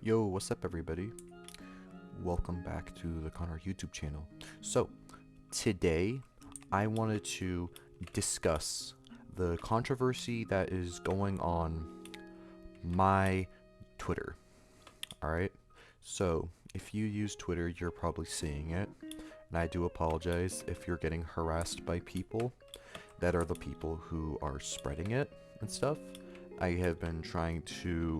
Yo, what's up everybody? Welcome back to the Connor YouTube channel. So, today I wanted to discuss the controversy that is going on my Twitter. Alright? So, if you use Twitter, you're probably seeing it. And I do apologize if you're getting harassed by people that are the people who are spreading it and stuff. I have been trying to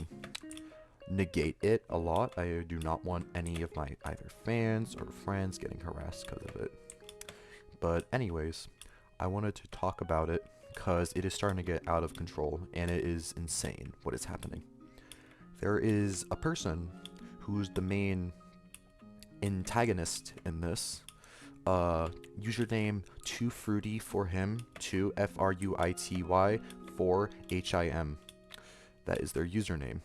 negate it a lot. I do not want any of my either fans or friends getting harassed because of it. But anyways, I wanted to talk about it because it is starting to get out of control and it is insane what is happening. There is a person who's the main antagonist in this. Username 2fruity for him, 2 Fruity 4 HIM. That is their username.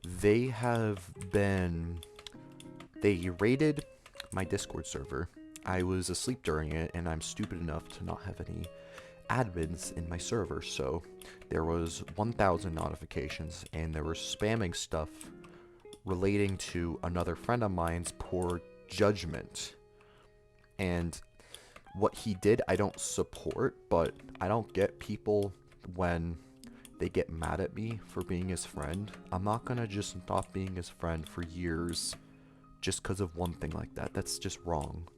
They raided my Discord server. I was asleep during it, and I'm stupid enough to not have any admins in my server, so there was 1,000 notifications, and they were spamming stuff relating to another friend of mine's poor judgment. And what he did, I don't support, but I don't get people when they get mad at me for being his friend. I'm not gonna just stop being his friend for years just because of one thing like that. That's just wrong.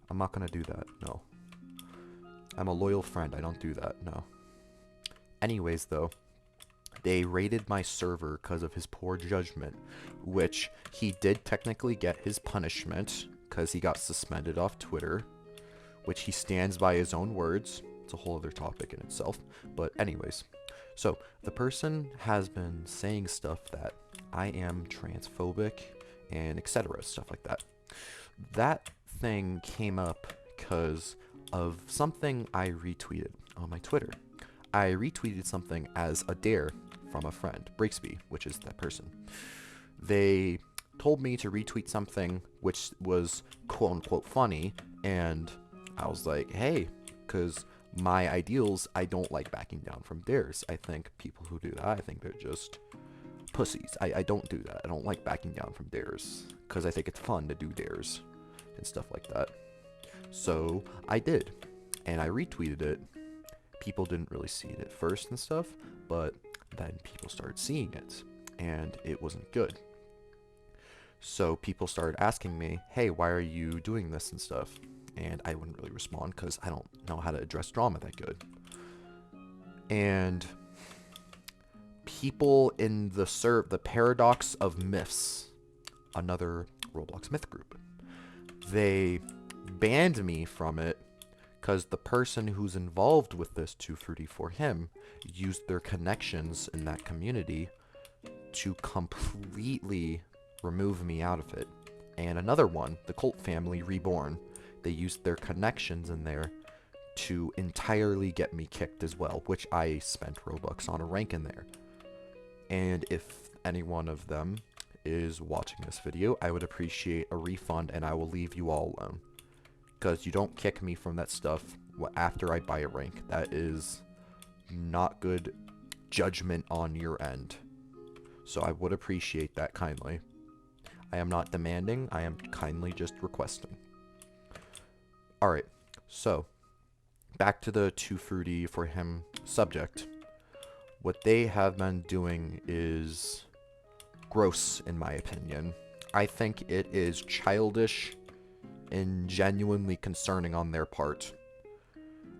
I'm not gonna do that, no. I'm a loyal friend, I don't do that, no. Anyways though, they raided my server because of his poor judgment, which he did technically get his punishment because he got suspended off Twitter, which he stands by his own words. It's a whole other topic in itself, but anyways. So, the person has been saying stuff that I am transphobic and etc. stuff like that. That thing came up because of something I retweeted on my Twitter. I retweeted something as a dare from a friend, Breaksby, which is that person. They told me to retweet something which was quote-unquote funny, and I was like, hey, because my ideals, I don't like backing down from dares. I think people who do that, I think they're just pussies. I don't do that. I don't like backing down from dares because I think it's fun to do dares and stuff like that. So I did, and I retweeted it. People didn't really see it at first and stuff, but then people started seeing it, and it wasn't good. So people started asking me, hey, why are you doing this and stuff? And I wouldn't really respond because I don't know how to address drama that good. And people in the Paradox of Myths, another Roblox myth group, they banned me from it because the person who's involved with this 2fruity for him used their connections in that community to completely remove me out of it. And another one, the Cult Family Reborn, they used their connections in there to entirely get me kicked as well, which I spent Robux on a rank in there. And if any one of them is watching this video, I would appreciate a refund, and I will leave you all alone. Because you don't kick me from that stuff after I buy a rank. That is not good judgment on your end. So I would appreciate that kindly. I am not demanding, I am kindly just requesting. Alright, so back to the 2fruity for him subject. What they have been doing is gross, in my opinion. I think it is childish and genuinely concerning on their part.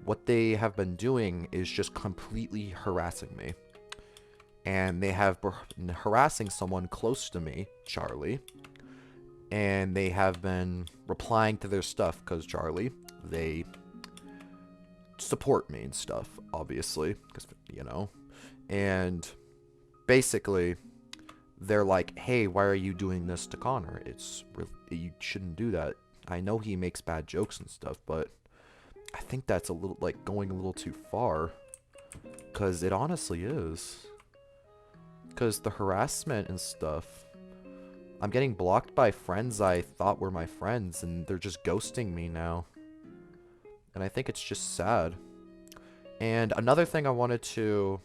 What they have been doing is just completely harassing me. And they have been harassing someone close to me, Charlie. And they have been replying to their stuff because Charlie, they support me and stuff, obviously, because, you know. And basically, they're like, hey, why are you doing this to Connor? You shouldn't do that. I know he makes bad jokes and stuff, but I think that's a little, like, going a little too far. Because it honestly is. Because the harassment and stuff, I'm getting blocked by friends I thought were my friends, and they're just ghosting me now. And I think it's just sad. And another thing I wanted to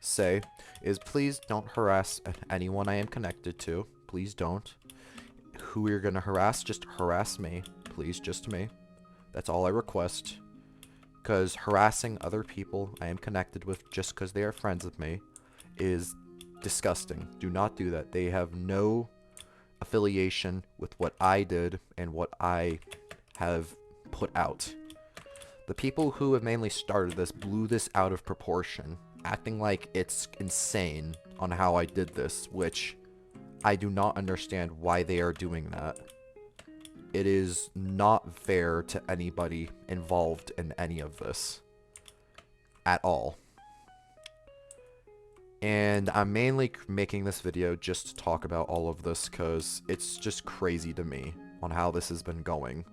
say is please don't harass anyone I am connected to. Please don't. Who you're gonna harass, just harass me. Please, just me. That's all I request. Because harassing other people I am connected with just because they are friends with me is disgusting. Do not do that. They have no affiliation with what I did and what I have put out. The people who have mainly started this blew this out of proportion, acting like it's insane on how I did this, which I do not understand why they are doing that. It is not fair to anybody involved in any of this at all. And I'm mainly making this video just to talk about all of this because it's just crazy to me on how this has been going.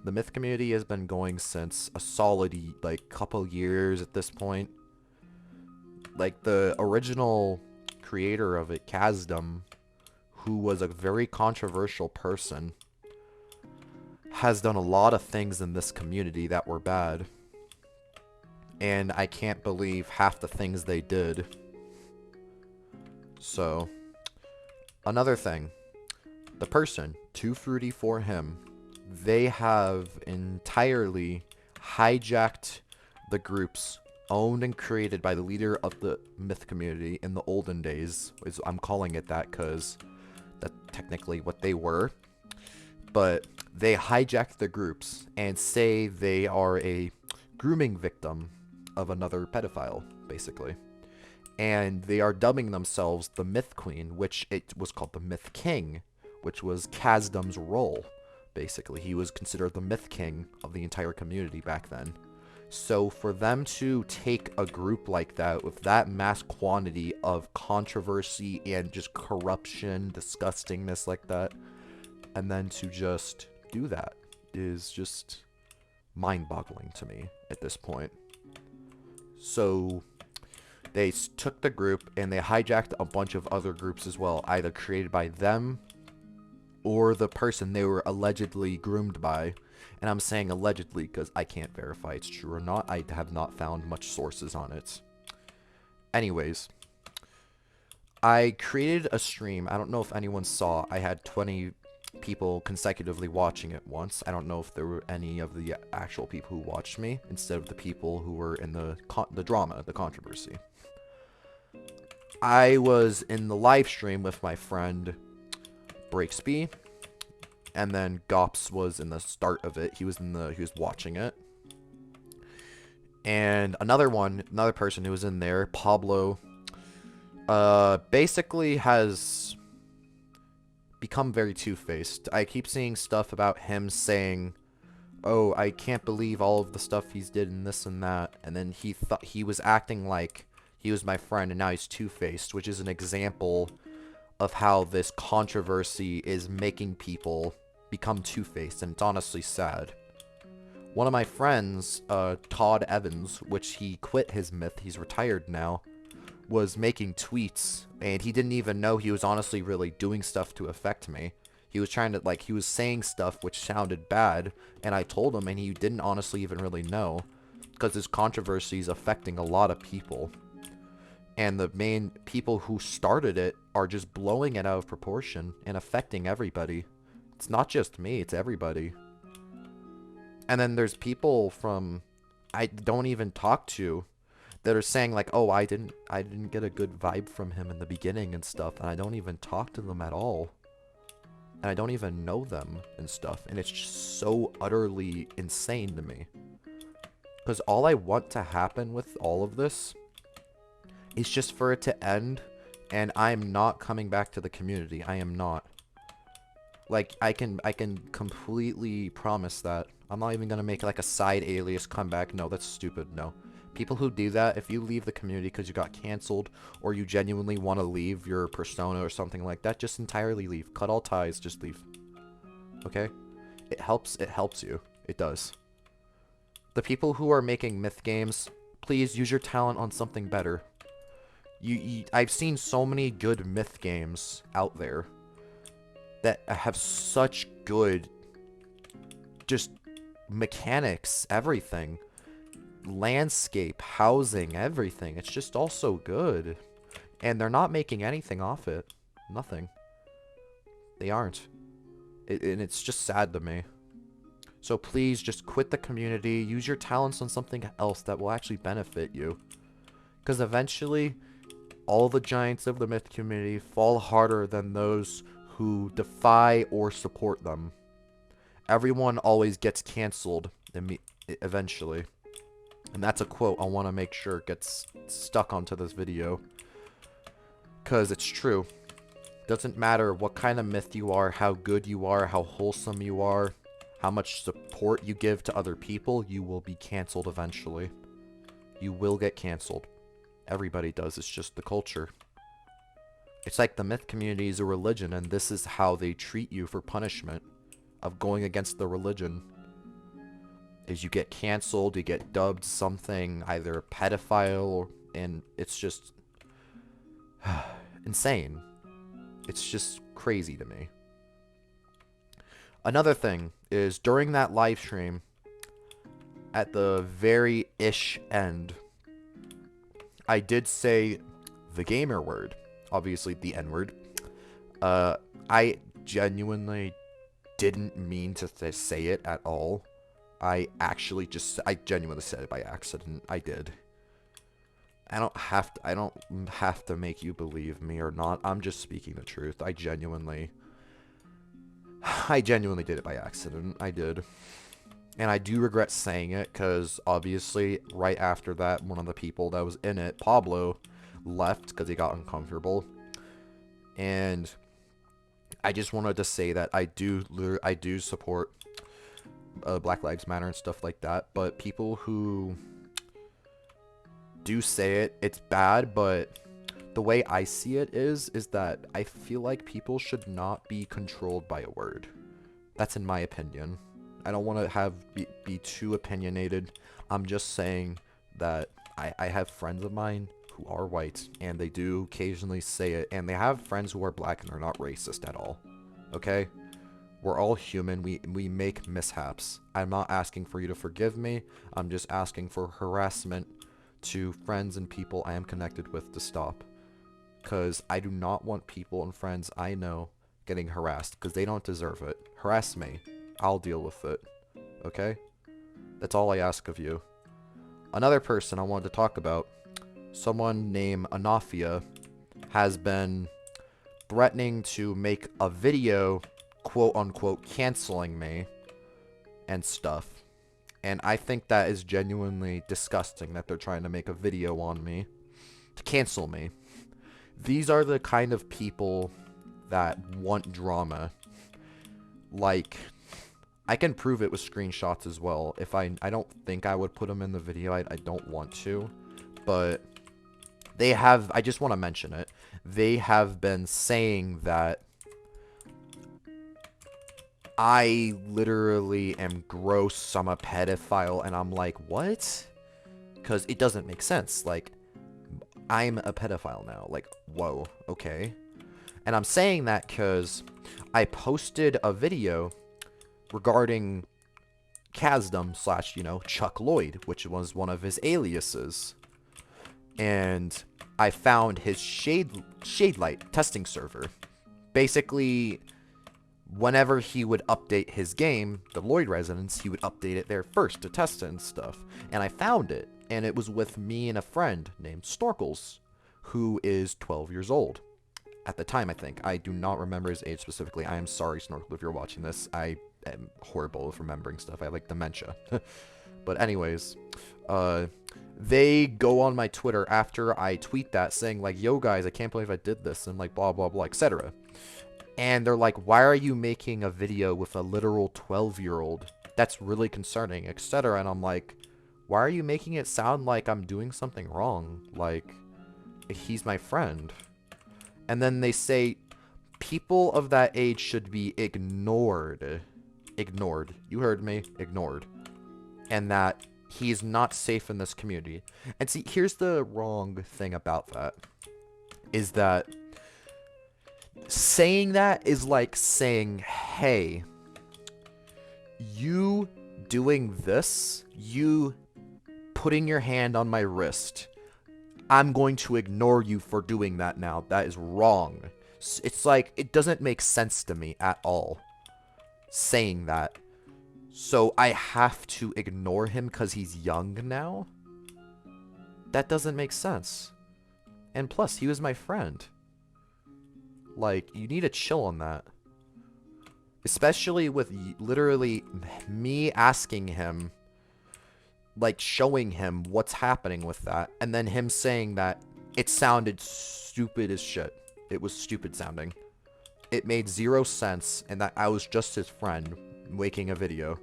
The myth community has been going since a solid, like, couple years at this point. Like, the original creator of it, Kazdom, who was a very controversial person, has done a lot of things in this community that were bad. And I can't believe half the things they did. So, another thing. The person, Too Fruity for him, they have entirely hijacked the groups owned and created by the leader of the myth community in the olden days. I'm calling it that because that's technically what they were. But they hijacked the groups and say they are a grooming victim of another pedophile, basically. And they are dubbing themselves the Myth Queen, which it was called the Myth King, which was Kazdom's role, basically. He was considered the Myth King of the entire community back then. So for them to take a group like that with that mass quantity of controversy and just corruption, disgustingness like that, and then to just do that is just mind-boggling to me at this point. So they took the group and they hijacked a bunch of other groups as well, either created by them or the person they were allegedly groomed by. And I'm saying allegedly because I can't verify it's true or not. I have not found much sources on it. Anyways, I created a stream. I don't know if anyone saw. I had 20 people consecutively watching it once. I don't know if there were any of the actual people who watched me instead of the people who were in the drama, the controversy. I was in the live stream with my friend Breaksby, and then Gops was in the start of it. He was watching it. And another person who was in there, Pablo, basically has become very two-faced. I keep seeing stuff about him saying, oh, I can't believe all of the stuff he's did and this and that. And then he thought he was acting like he was my friend, and now he's two-faced, which is an example of how this controversy is making people become two-faced, and it's honestly sad. One of my friends, Todd Evans, which he quit his myth, he's retired now, was making tweets, and he didn't even know he was honestly really doing stuff to affect me. He was trying to, like, he was saying stuff which sounded bad, and I told him, and he didn't honestly even really know, because his controversy is affecting a lot of people. And the main people who started it are just blowing it out of proportion and affecting everybody. It's not just me, it's everybody. And then there's people from I don't even talk to that are saying like, oh, I didn't get a good vibe from him in the beginning and stuff, and I don't even talk to them at all. And I don't even know them and stuff, and it's just so utterly insane to me. Because all I want to happen with all of this is just for it to end, and I'm not coming back to the community. I am not. Like, I can completely promise that. I'm not even gonna make like a side alias comeback. No, that's stupid. No. People who do that, if you leave the community because you got canceled, or you genuinely want to leave your persona or something like that, just entirely leave. Cut all ties, just leave. Okay? It helps you. It does. The people who are making myth games, please use your talent on something better. I've seen so many good myth games out there that have such good just mechanics, everything. landscape, housing, everything. It's just all so good. And they're not making anything off it. Nothing. They aren't. And it's just sad to me. So please just quit the community. Use your talents on something else that will actually benefit you. Because eventually, all the giants of the myth community fall harder than those who defy or support them. Everyone always gets canceled eventually. And that's a quote I want to make sure gets stuck onto this video. Because it's true. Doesn't matter what kind of myth you are, how good you are, how wholesome you are, how much support you give to other people, you will be canceled eventually. You will get canceled. Everybody does. It's just the culture. It's like the myth community is a religion, and this is how they treat you for punishment of going against the religion. Is you get canceled, you get dubbed something, either pedophile, and it's just insane. It's just crazy to me. Another thing is, during that live stream, at the very-ish end, I did say the gamer word. Obviously, the N-word. I genuinely didn't mean to say it at all. I genuinely said it by accident. I did. I don't have to make you believe me or not. I'm just speaking the truth. I genuinely did it by accident. I did. And I do regret saying it, because obviously right after that, one of the people that was in it, Pablo, left because he got uncomfortable. And I just wanted to say that I do support Black Lives Matter and stuff like that. But people who do say it, it's bad, but the way I see it is that I feel like people should not be controlled by a word. That's in my opinion. I don't want to be too opinionated. I'm just saying that I have friends of mine who are white, and they do occasionally say it, and they have friends who are black and are not racist at all. Okay? We're all human. We make mishaps. I'm not asking for you to forgive me. I'm just asking for harassment to friends and people I am connected with to stop. Because I do not want people and friends I know getting harassed, because they don't deserve it. Harass me. I'll deal with it. Okay? That's all I ask of you. Another person I wanted to talk about, someone named Anafia, has been threatening to make a video, quote-unquote, canceling me and stuff. And I think that is genuinely disgusting that they're trying to make a video on me to cancel me. These are the kind of people that want drama. Like, I can prove it with screenshots as well. If I don't think I would put them in the video. I don't want to. But they have, I just want to mention it. They have been saying that I literally am gross, I'm a pedophile, and I'm like, what? Because it doesn't make sense. Like, I'm a pedophile now. Like, whoa, okay. And I'm saying that because I posted a video regarding Kazdom / Chuck Lloyd, which was one of his aliases. And I found his Shadelight testing server. Basically, whenever he would update his game, the Lloyd Resonance, he would update it there first to test it and stuff. And I found it, and it was with me and a friend named Snorkels, who is 12 years old. At the time, I think. I do not remember his age specifically. I am sorry, Snorkel, if you're watching this. I am horrible with remembering stuff. I have, like, dementia. But anyways, they go on my Twitter after I tweet that saying, like, yo, guys, I can't believe I did this, and, like, blah, blah, blah, etc. And they're like, why are you making a video with a literal 12-year-old? That's really concerning, etc. And I'm like, why are you making it sound like I'm doing something wrong? Like, he's my friend. And then they say, people of that age should be ignored. Ignored. You heard me. Ignored. And that he's not safe in this community. And see, here's the wrong thing about that. Is that saying that is like saying, hey, you doing this, you putting your hand on my wrist. I'm going to ignore you for doing that now. That is wrong. It's like, it doesn't make sense to me at all, saying that. So I have to ignore him because he's young now? That doesn't make sense. And plus, he was my friend. Like, you need to chill on that. Especially with literally me asking him, like, showing him what's happening with that, and then him saying that it sounded stupid as shit. It was stupid sounding. It made 0 sense, and that I was just his friend making a video.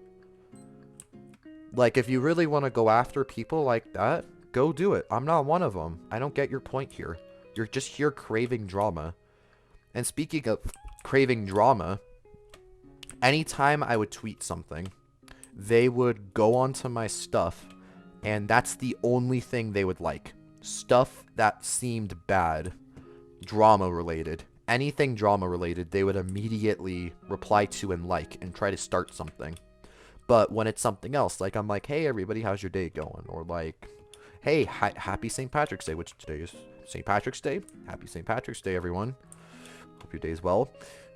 Like, if you really want to go after people like that, go do it. I'm not one of them. I don't get your point here. You're just here craving drama. And speaking of craving drama, anytime I would tweet something, they would go onto my stuff, and that's the only thing they would like. Stuff that seemed bad, drama related. Anything drama related, they would immediately reply to and like, and try to start something. But when it's something else, like I'm like, hey everybody, how's your day going? Or like, hey, happy St. Patrick's Day, which today is St. Patrick's Day. Happy St. Patrick's Day, everyone. Hope your day's well.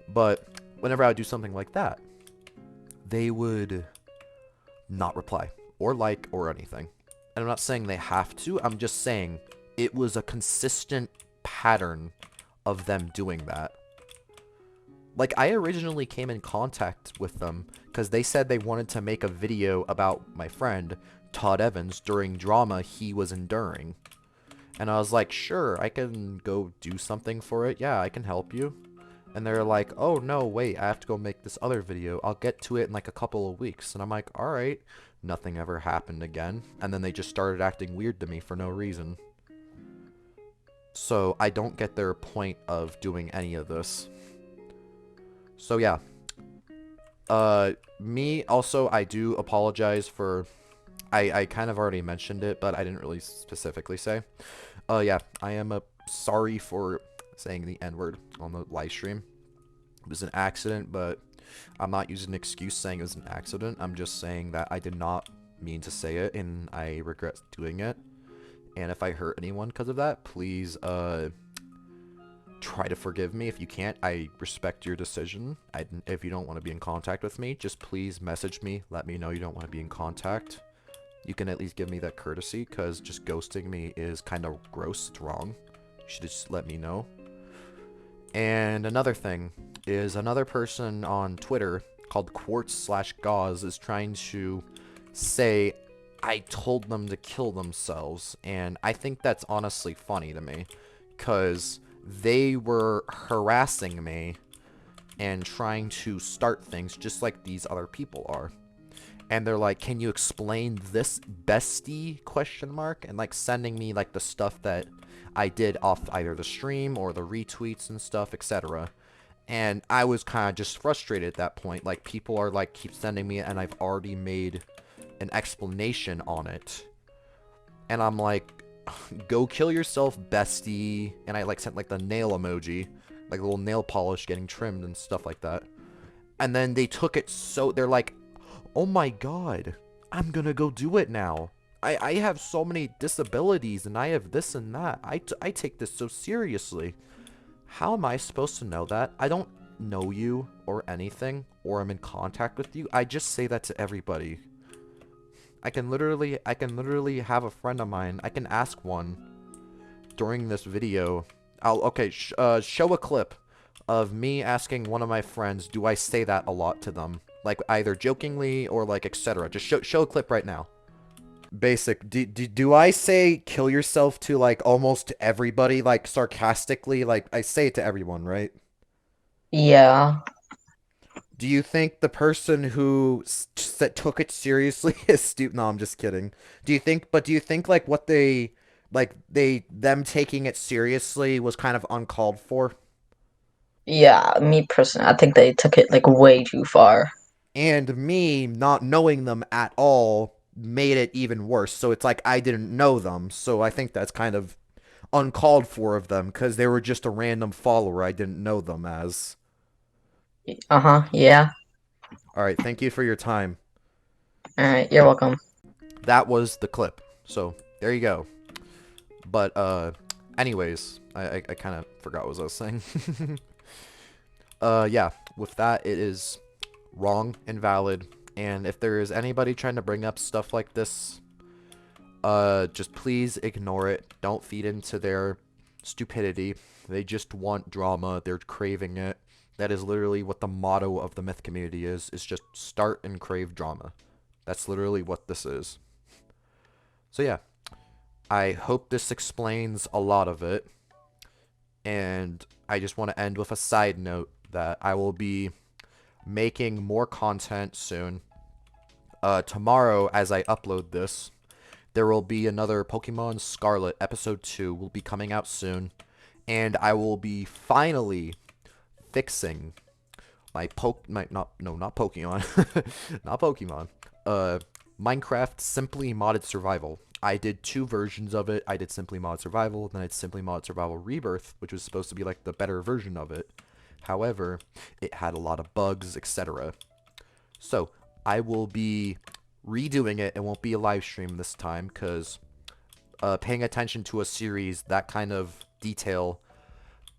But whenever I would do something like that, they would not reply or like or anything. And I'm not saying they have to. I'm just saying it was a consistent pattern of them doing that. Like, I originally came in contact with them because they said they wanted to make a video about my friend, Todd Evans, during drama he was enduring. And I was like, sure, I can go do something for it. Yeah, I can help you. And they're like, oh, no, wait, I have to go make this other video. I'll get to it in like a couple of weeks. And I'm like, all right. Nothing ever happened again. And then they just started acting weird to me for no reason. So I don't get their point of doing any of this. So yeah. Me, also, I do apologize for... I kind of already mentioned it, but I didn't really specifically say. Yeah, I am sorry for saying the N-word on the live stream. It was an accident, but I'm not using an excuse saying it was an accident. I'm just saying that I did not mean to say it, and I regret doing it. And if I hurt anyone because of that, please, try to forgive me. If you can't, I respect your decision. If you don't want to be in contact with me, just please message me. Let me know you don't want to be in contact. You can at least give me that courtesy, because just ghosting me is kind of gross. It's wrong. You should just let me know. And another thing is another person on Twitter called Quartz/Gauze is trying to say I told them to kill themselves. And I think that's honestly funny to me, because they were harassing me and trying to start things just like these other people are. And they're like, can you explain this, bestie, question mark? And like sending me like the stuff that I did off either the stream or the retweets and stuff, etc. And I was kind of just frustrated at that point. Like, people are like, keep sending me it, and I've already made an explanation on it. And I'm like, go kill yourself, bestie. And I like sent like the nail emoji, like a little nail polish getting trimmed and stuff like that. And then they took it so, they're like, oh my god, I'm gonna go do it now. I have so many disabilities and I have this and that. I take this so seriously. How am I supposed to know that? I don't know you or anything, or I'm in contact with you. I just say that to everybody. I can literally have a friend of mine. I can ask one during this video. Okay, show a clip of me asking one of my friends, do I say that a lot to them? Like, either jokingly or, like, etc. Just show a clip right now. Basic. Do I say kill yourself to, like, almost everybody? Like, sarcastically? Like, I say it to everyone, right? Yeah. Do you think the person who took it seriously is stupid? No, I'm just kidding. Do you think, like, what they, like, them taking it seriously was kind of uncalled for? Yeah, me personally, I think they took it like way too far. And me not knowing them at all made it even worse. So it's like I didn't know them. So I think that's kind of uncalled for of them, because they were just a random follower I didn't know them as. Uh-huh, yeah. Alright, thank you for your time. Alright, you're welcome. That was the clip. So there you go. But anyways, I kind of forgot what I was saying. Yeah, with that, it is wrong, invalid, and if there is anybody trying to bring up stuff like this, just please ignore it. Don't feed into their stupidity. They just want drama. They're craving it. That is literally what the motto of the myth community is just start and crave drama. That's literally what this is. So yeah, I hope this explains a lot of it. And I just want to end with a side note that I will be making more content soon. Tomorrow, as I upload this, there will be another Pokemon Scarlet Episode 2 will be coming out soon. And I will be finally fixing not Pokemon, not Pokemon, Minecraft Simply Modded Survival. I did 2 versions of it. I did Simply Modded Survival, then I did Simply Modded Survival Rebirth, which was supposed to be like the better version of it. However, it had a lot of bugs, etc. So, I will be redoing it. It won't be a live stream this time, because paying attention to a series, that kind of detail,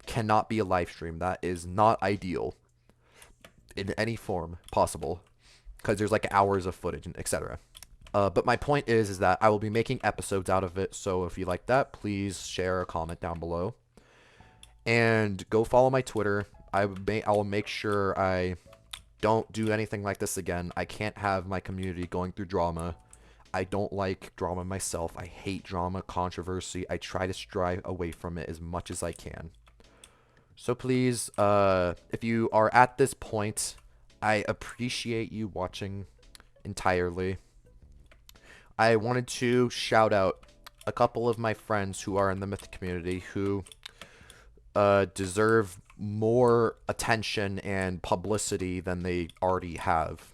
cannot be a live stream. That is not ideal in any form possible, because there's like hours of footage and etc. But my point is that I will be making episodes out of it, so if you like that, please share a comment down below. And go follow my Twitter. I will make sure I don't do anything like this again. I can't have my community going through drama. I don't like drama myself. I hate drama, controversy. I try to strive away from it as much as I can. So please, if you are at this point, I appreciate you watching entirely. I wanted to shout out a couple of my friends who are in the Myth community who deserve more attention and publicity than they already have.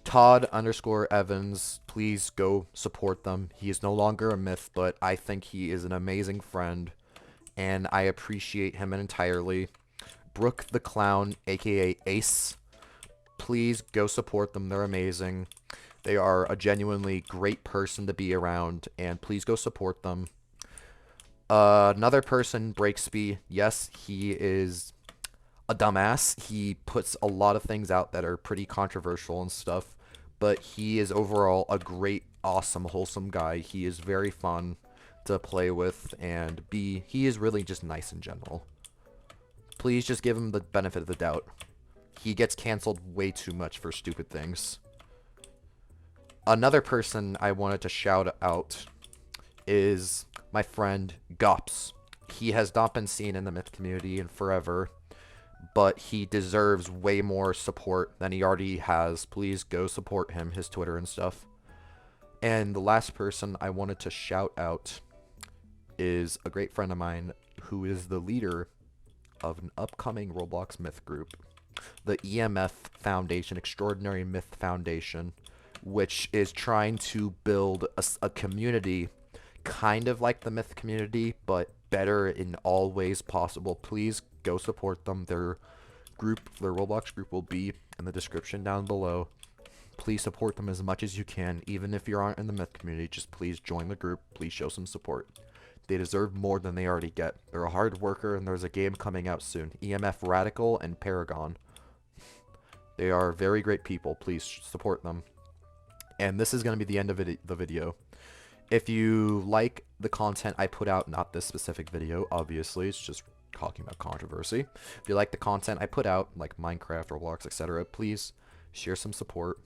Todd_Evans, please go support them. He is no longer a myth, but I think he is an amazing friend, and I appreciate him entirely. Brooke the Clown, aka Ace, please go support them. They're amazing. They are a genuinely great person to be around, and please go support them. Another person, Breaksby, yes, he is a dumbass. He puts a lot of things out that are pretty controversial and stuff, but he is overall a great, awesome, wholesome guy. He is very fun to play with, and he is really just nice in general. Please just give him the benefit of the doubt. He gets canceled way too much for stupid things. Another person I wanted to shout out is my friend Gops. He has not been seen in the Myth community in forever, but he deserves way more support than he already has. Please go support him, his Twitter and stuff. And the last person I wanted to shout out is a great friend of mine who is the leader of an upcoming Roblox Myth group, the EMF Foundation, Extraordinary Myth Foundation, which is trying to build a community kind of like the Myth community, but better in all ways possible. Please go support them. Their Roblox group will be in the description down below. Please support them as much as you can. Even if you aren't in the Myth community, just please join the group. Please show some support. They deserve more than they already get. They're a hard worker, and there's a game coming out soon. EMF Radical and Paragon. They are very great people. Please support them. And this is going to be the end of the video. If you like the content I put out, not this specific video, obviously, it's just talking about controversy. If you like the content I put out, like Minecraft, Roblox, etc., please share some support.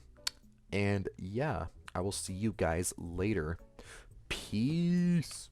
And yeah, I will see you guys later. Peace.